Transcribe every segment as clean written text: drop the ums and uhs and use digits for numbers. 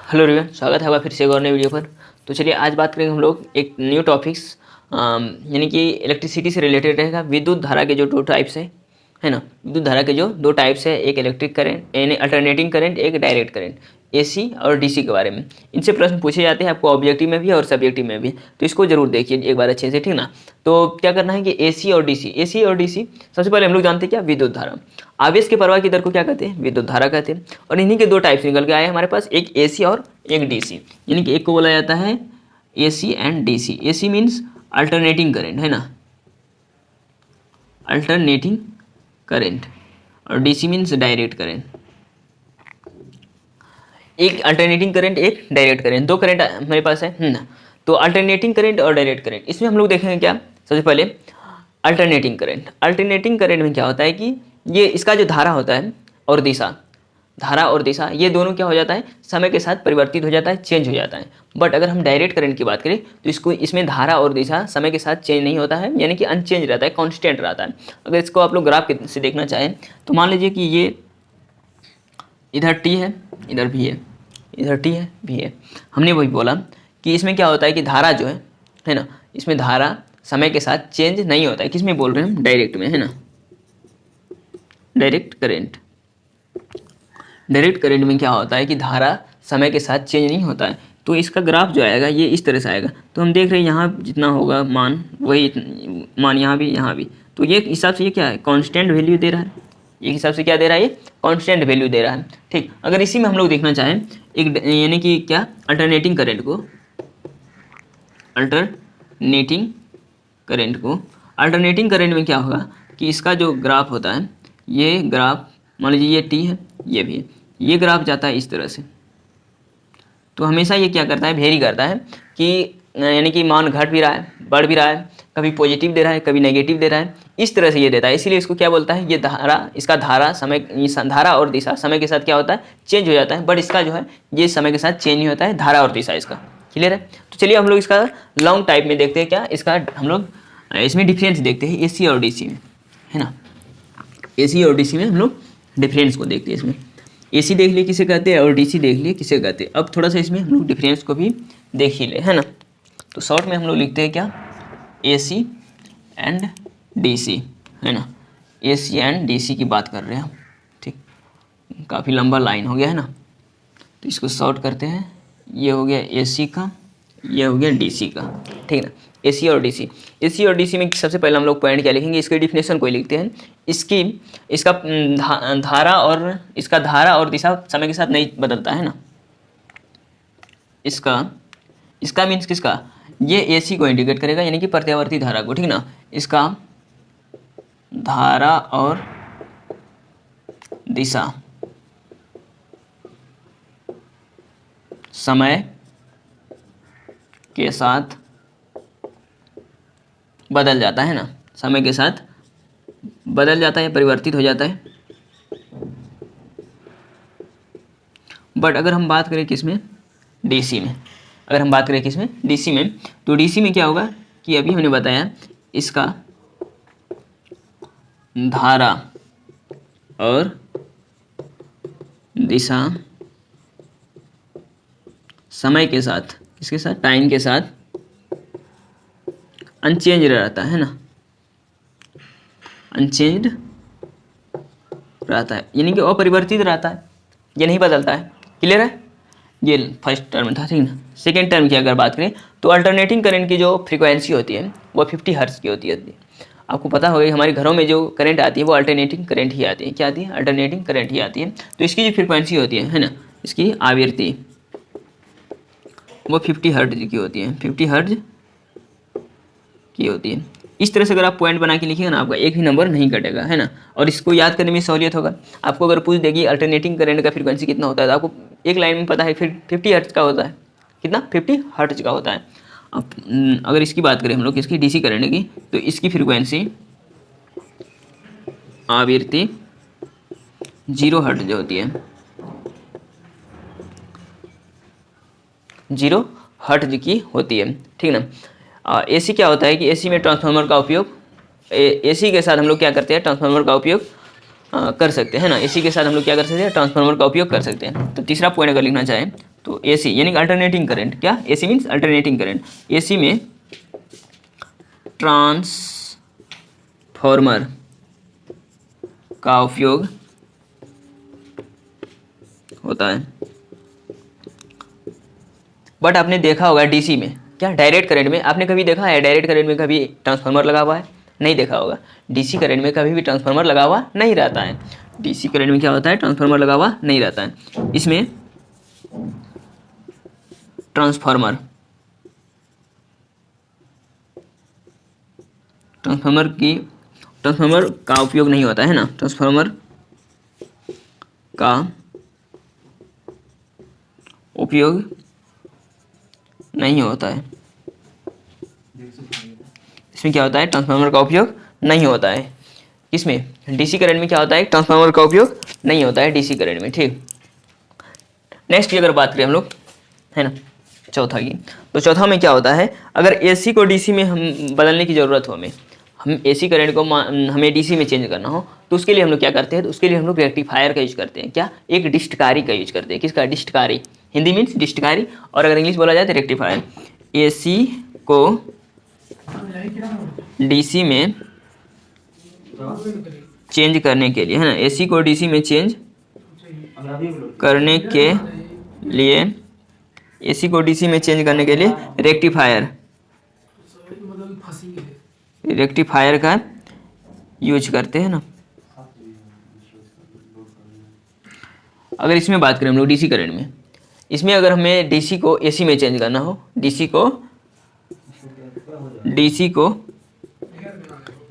Hello everyone, स्वागत है आपका फिर से एक और नई वीडियो पर। तो चलिए आज बात करेंगे हम लोग एक न्यू टॉपिक्स यानी कि इलेक्ट्रिसिटी से रिलेटेड रहेगा। विद्युत धारा के जो दो टाइप्स है ना, विद्युत धारा के जो दो टाइप्स है, एक इलेक्ट्रिक करंट यानी अल्टरनेटिंग करंट, एक डायरेक्ट करंट, एसी और डीसी के बारे में। इनसे प्रश्न पूछे जाते हैं आपको ऑब्जेक्टिव में भी और सब्जेक्टिव में भी, तो इसको जरूर देखिए एक बार अच्छे से, ठीक ना। तो क्या करना है कि एसी और डीसी, सबसे पहले हम लोग जानते हैं क्या, विद्युत धारा। आवेश के प्रवाह की दर को क्या कहते हैं, विद्युत धारा कहते हैं। और इन्हीं के दो टाइप्स निकल के आए हमारे पास, एक एसी और एक डीसी, यानी कि एक को बोला जाता है AC and DC. AC means alternating current, है ना, अल्टरनेटिंग करंट, और डीसी मीन्स डायरेक्ट करंट। एक अल्टरनेटिंग करंट, एक डायरेक्ट करंट, दो करंट हमारे पास है ना। तो अल्टरनेटिंग करंट और डायरेक्ट करंट, इसमें हम लोग देखेंगे क्या, सबसे पहले अल्टरनेटिंग करंट। अल्टरनेटिंग करंट में क्या होता है कि ये इसका जो धारा होता है और दिशा, धारा और दिशा ये दोनों क्या हो जाता है, समय के साथ परिवर्तित हो जाता है, चेंज हो जाता है। बट अगर हम डायरेक्ट करंट की बात करें तो इसमें धारा और दिशा समय के साथ चेंज नहीं होता है, यानी कि अनचेंज रहता है, कांस्टेंट रहता है। अगर इसको आप लोग ग्राफ से देखना चाहें तो मान लीजिए कि ये इधर टी है, इधर भी है, इधर टी है, भी है। हमने वही बोला कि इसमें क्या होता है कि धारा जो है ना, इसमें धारा समय के साथ चेंज नहीं होता है। किसमें बोल रहे हैं हम, डायरेक्ट में, है ना, डायरेक्ट करंट। डायरेक्ट करंट में क्या होता है कि धारा समय के साथ चेंज नहीं होता है। तो इसका ग्राफ जो आएगा ये इस तरह से आएगा। तो हम देख रहे हैं यहाँ जितना होगा मान, वही मान यहाँ भी। तो ये हिसाब से ये क्या है, कांस्टेंट वैल्यू दे रहा है। एक हिसाब से क्या दे रहा है, ये कांस्टेंट वैल्यू दे रहा है, ठीक। अगर इसी में हम लोग देखना चाहें एक, यानी कि क्या, अल्टरनेटिंग करंट को, अल्टरनेटिंग करंट में क्या होगा कि इसका जो ग्राफ होता है, ये ग्राफ मान लीजिए ये टी है, ये भी है, ये ग्राफ जाता है इस तरह से। तो हमेशा ये क्या करता है, वेरी करता है कि यानी कि मान घट भी रहा है, बढ़ भी रहा है, कभी पॉजिटिव दे रहा है, कभी नेगेटिव दे रहा है, इस तरह से ये देता है। इसीलिए इसको क्या बोलता है, ये धारा, इसका धारा समय, धारा और दिशा समय के साथ क्या होता है, चेंज हो जाता है। बट इसका जो है ये समय के साथ चेंज नहीं होता है, धारा और दिशा इसका। क्लियर है। तो चलिए हम लोग इसका लॉन्ग टाइप में देखते हैं, क्या इसका हम लोग इसमें डिफरेंस देखते हैं एसी और डीसी में, है ना। एसी और डीसी में हम लोग डिफरेंस को देखते हैं। इसमें एसी देख लिए किसे कहते हैं और डीसी देख लिए किसे कहते हैं। अब थोड़ा सा इसमें हम लोग डिफरेंस को भी देख ही ले, है ना। तो शॉर्ट में हम लोग लिखते हैं क्या, एसी एंड डीसी, है ना। एसी एंड डीसी की बात कर रहे हैं हम, ठीक। काफ़ी लंबा लाइन हो गया, है ना। तो इसको शॉर्ट करते हैं, ये हो गया एसी का, ये हो गया डीसी का, ठीक है ना। एसी और डीसी में सबसे पहले हम लोग पॉइंट क्या लिखेंगे, इसके डिफिनेशन को लिखते हैं। इसका धारा और दिशा समय के साथ नहीं बदलता है ना। इसका मीन्स किसका, ये एसी को इंडिकेट करेगा, यानी कि प्रत्यावर्ती धारा को, ठीक ना। इसका धारा और दिशा समय के साथ बदल जाता है ना, समय के साथ बदल जाता है, परिवर्तित हो जाता है। बट अगर हम बात करें किसमें, डीसी में, अगर हम बात करें किसमें, डीसी में, तो डीसी में क्या होगा कि अभी हमने बताया इसका धारा और दिशा समय के साथ, इसके साथ टाइम के साथ अनचेंज रहता है ना, अनचेंज रहता है, यानी कि अपरिवर्तित रहता है, ये नहीं बदलता है। क्लियर है। ये फर्स्ट टर्म था, ठीक ना। सेकेंड टर्म की अगर बात करें तो अल्टरनेटिंग करंट की जो फ्रीक्वेंसी होती है वो 50 हर्ट्ज की होती है। आपको पता होगा हमारे घरों में जो करंट आती है वो अल्टरनेटिंग करंट ही आती है। क्या आती है, अल्टरनेटिंग करंट ही आती है। तो इसकी जो फ्रीक्वेंसी होती है ना, इसकी आवृत्ति वो 50 हर्ट्ज की होती है, 50 हर्ट्ज की होती है। इस तरह से अगर आप पॉइंट बना के लिखिएगा ना, आपका एक भी नंबर नहीं कटेगा, है ना। और इसको याद करने में सहूलियत होगा। आपको अगर पूछ देगी अल्टरनेटिंग करंट का फ्रीक्वेंसी कितना होता है, तो आपको एक लाइन में पता है, फिर 50 हर्ट्ज का होता है। कितना, 50 हर्ट्ज का होता है। अब अगर इसकी बात करें हम लोग, इसकी डीसी करंट की, तो इसकी फ्रीक्वेंसी आवृत्ति 0 हर्ट्ज जो होती है, 0 हर्ट्ज की होती है, ठीक ना। एसी क्या होता है कि एसी में ट्रांसफार्मर का उपयोग, एसी के साथ हम लोग क्या करते हैं, ट्रांसफार्मर का उपयोग कर सकते हैं ना। एसी के साथ हम लोग क्या कर सकते हैं, ट्रांसफार्मर का उपयोग कर सकते हैं। तो तीसरा पॉइंट अगर लिखना चाहें तो एसी यानी कि अल्टरनेटिंग करंट, क्या AC means alternating current. AC में ट्रांसफॉर्मर का उपयोग होता है। बट आपने देखा होगा डीसी में, क्या डायरेक्ट करंट में आपने कभी देखा है डायरेक्ट करंट में कभी ट्रांसफार्मर लगा हुआ है? नहीं देखा होगा। डीसी करंट में कभी भी ट्रांसफार्मर लगा हुआ नहीं रहता है। डीसी करंट में क्या होता है, ट्रांसफार्मर लगा हुआ नहीं रहता है। इसमें ट्रांसफार्मर का उपयोग नहीं होता है ना, ट्रांसफार्मर का उपयोग नहीं होता है। इसमें क्या होता है, ट्रांसफार्मर का उपयोग नहीं होता है। किसमें, डीसी करंट में क्या होता है, ट्रांसफार्मर का उपयोग नहीं होता है डीसी करंट में। ठीक, नेक्स्ट की अगर बात करें हम लोग, है ना, चौथा की, तो चौथा में क्या होता है, अगर एसी को डीसी में हम बदलने की ज़रूरत हो, हम एसी करंट को हमें डीसी में चेंज करना हो, तो उसके लिए हम लोग क्या करते हैं, तो उसके लिए हम लोग रेक्टिफायर का यूज करते हैं। क्या, एक डिस्टकारी का यूज करते हैं। किसका, डिस्टकारी, हिंदी मीन्स डिस्टकारी, और अगर इंग्लिश बोला जाए तो रेक्टिफायर। एसी को डीसी में चेंज करने के लिए, है ना, एसी को डीसी में चेंज करने के लिए, एसी को डीसी में चेंज करने के लिए रेक्टिफायर का यूज करते हैं ना। अगर इसमें बात करें हम लोग डीसी करंट में, इसमें अगर हमें डीसी को एसी में चेंज करना हो, डीसी को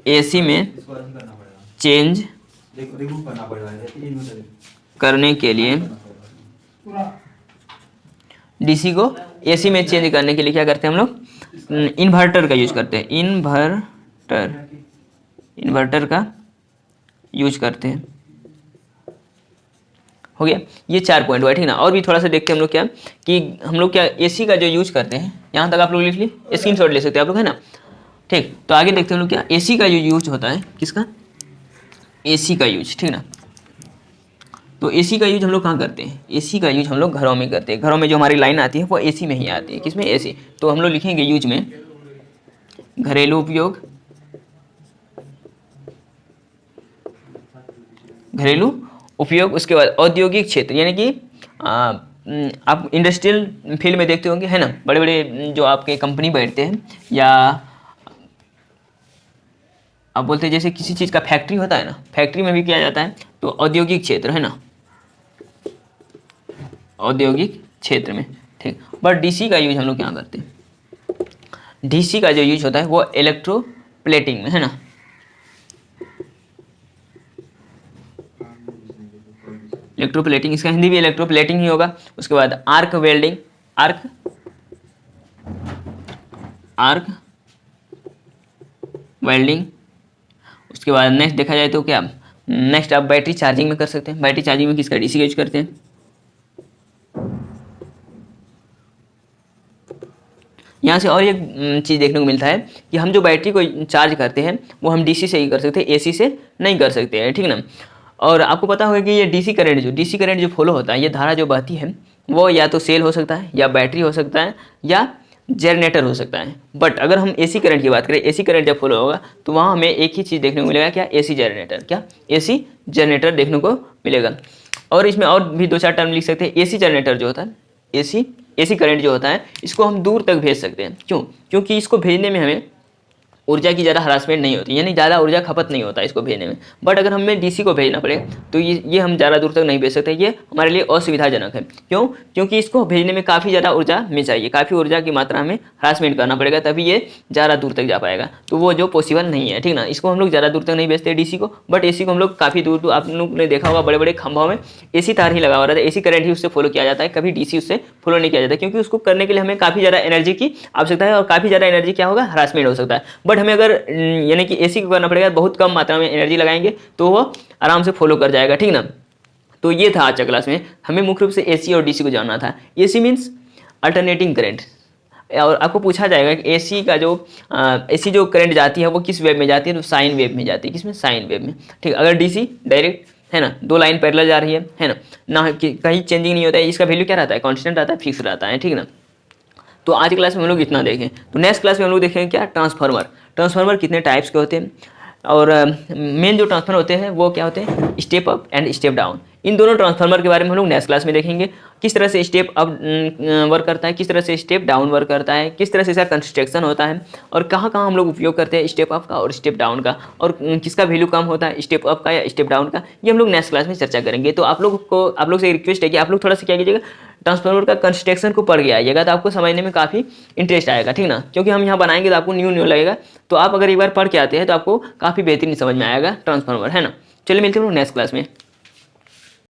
एसी में चेंज करने के लिए, डीसी को एसी में चेंज करने के लिए क्या करते हैं हम लोग, इन्वर्टर का यूज करते हैं। इन्वर्टर का यूज करते हैं। हो गया, ये 4 पॉइंट हुआ, ठीक ना। और भी थोड़ा सा देखते हैं हम लोग, क्या कि हम लोग क्या एसी का जो यूज करते हैं, यहाँ तक आप लोग लिख लिए, स्क्रीनशॉट ले सकते हैं आप लोग, है ना। ठीक, तो आगे देखते हैं हम लोग, क्या एसी का जो यूज होता है, किसका, एसी का यूज, ठीक ना। तो एसी का यूज हम लोग कहाँ करते हैं, एसी का यूज हम लोग घरों में करते हैं। घरों में जो हमारी लाइन आती है वो एसी में ही आती है। किसमें, एसी। तो हम लोग लिखेंगे यूज में घरेलू उपयोग, उसके बाद औद्योगिक क्षेत्र, यानी कि आप इंडस्ट्रियल फील्ड में देखते होंगे, है ना, बड़े बड़े जो आपके कंपनी बैठते हैं, या आप बोलते हैं जैसे किसी चीज़ का फैक्ट्री होता है ना, फैक्ट्री में भी किया जाता है। तो औद्योगिक क्षेत्र, है ना, औद्योगिक क्षेत्र में। ठीक, बट डीसी का यूज हम लोग क्या करते हैं, डीसी का जो यूज होता है वो इलेक्ट्रोप्लेटिंग में, है ना। इलेक्ट्रोप्लेटिंग, इसका हिंदी भी इलेक्ट्रोप्लेटिंग ही होगा। उसके बाद आर्क वेल्डिंग, उसके बाद नेक्स्ट देखा जाए तो क्या, नेक्स्ट आप बैटरी चार्जिंग में कर सकते हैं। बैटरी चार्जिंग में किसका, डीसी का यूज करते हैं। यहाँ से और एक चीज़ देखने को मिलता है कि हम जो बैटरी को चार्ज करते हैं वो हम डीसी से ही कर सकते हैं, एसी से नहीं कर सकते हैं, ठीक ना। और आपको पता होगा कि ये डीसी करंट जो फॉलो होता है, ये धारा जो बहती है वो या तो सेल हो सकता है, या बैटरी हो सकता है, या जनरेटर हो सकता है। बट अगर हम एसी करंट की बात करें, एसी करंट जब फॉलो होगा तो वहाँ हमें एक ही चीज़ देखने को मिलेगा, क्या, एसी जनरेटर। क्या, एसी जनरेटर देखने को मिलेगा। और इसमें और भी 2-4 टर्म लिख सकते हैं। एसी जनरेटर जो होता है, एसी करंट जो होता है, इसको हम दूर तक भेज सकते हैं। क्यों, क्योंकि इसको भेजने में हमें ऊर्जा की ज़्यादा हरासमेंट नहीं होती, यानी ज़्यादा ऊर्जा खपत नहीं होता इसको भेजने में। बट अगर हमें डीसी को भेजना पड़े तो ये हम ज़्यादा दूर तक नहीं भेज सकते, ये हमारे लिए असुविधाजनक है। क्यों, क्योंकि इसको भेजने में काफ़ी ज़्यादा ऊर्जा में चाहिए, काफ़ी ऊर्जा की मात्रा में हरासमेंट करना पड़ेगा, तभी ये ज़्यादा दूर तक जा पाएगा। तो वो जो पॉसिबल नहीं है, ठीक ना। इसको हम लोग ज़्यादा दूर तक नहीं भेजते डीसी को, बट एसी को हम लोग काफ़ी दूर दूर, आप लोग ने देखा होगा बड़े बड़े खंभों में एसी तार ही लगा हुआ रहता है, एसी करंट ही उससे फॉलो किया जाता है, कभी डीसी उससे फॉलो नहीं किया जाता, क्योंकि उसको करने के लिए हमें काफ़ी ज़्यादा एनर्जी की आवश्यकता है, और काफ़ी ज़्यादा एनर्जी क्या होगा, हरासमेंट हो सकता है। बट हमें अगर यानी कि एसी को करना पड़ेगा, बहुत कम मात्रा में एनर्जी लगाएंगे तो वो आराम से फॉलो कर जाएगा, ठीक ना। तो ये था आज का क्लास में, हमें मुख्य रूप से एसी और डीसी को जानना था। एसी मीन्स अल्टरनेटिंग करंट, और आपको पूछा जाएगा कि एसी का जो करंट जाती है वो किस वेव में जाती है, तो साइन वेव में जाती है। किसमें, साइन वेव में। ठीक, अगर डीसी डायरेक्ट है ना, 2 लाइन पैरेलल जा रही है ना कहीं चेंजिंग नहीं होता है, इसका वैल्यू क्या रहता है, कांस्टेंट रहता है, फिक्स रहता है, ठीक है ना। तो आज की क्लास में हम लोग इतना देखें। तो नेक्स्ट क्लास में हम लोग देखेंगे क्या, ट्रांसफार्मर कितने टाइप्स के होते हैं, और मेन जो ट्रांसफार्मर होते हैं वो क्या होते हैं, step up and step down. इन दोनों ट्रांसफार्मर के बारे में हम लोग नेक्स्ट क्लास में देखेंगे, किस तरह से स्टेप अप वर्क करता है, किस तरह से स्टेप डाउन वर्क करता है, किस तरह से इसका कंस्ट्रक्शन होता है, और कहाँ कहाँ हम लोग उपयोग करते हैं स्टेप अप का और स्टेप डाउन का, और किसका वैल्यू कम होता है, स्टेप अप का या स्टेप डाउन का, ये हम लोग नेक्स्ट क्लास में चर्चा करेंगे। तो आप लोग से रिक्वेस्ट है कि आप लोग थोड़ा सा क्या कीजिएगा, ट्रांसफार्मर का कंस्ट्रक्शन को पढ़ के आइएगा, तो आपको समझने में काफ़ी इंटरेस्ट आएगा, ठीक ना, क्योंकि हम यहाँ बनाएंगे तो आपको न्यू लगेगा। तो आप अगर एक बार पढ़ के आते हैं तो आपको काफ़ी बेहतरीन समझ में आएगा ट्रांसफार्मर, है ना। चलिए मिलते हैं नेक्स्ट क्लास में।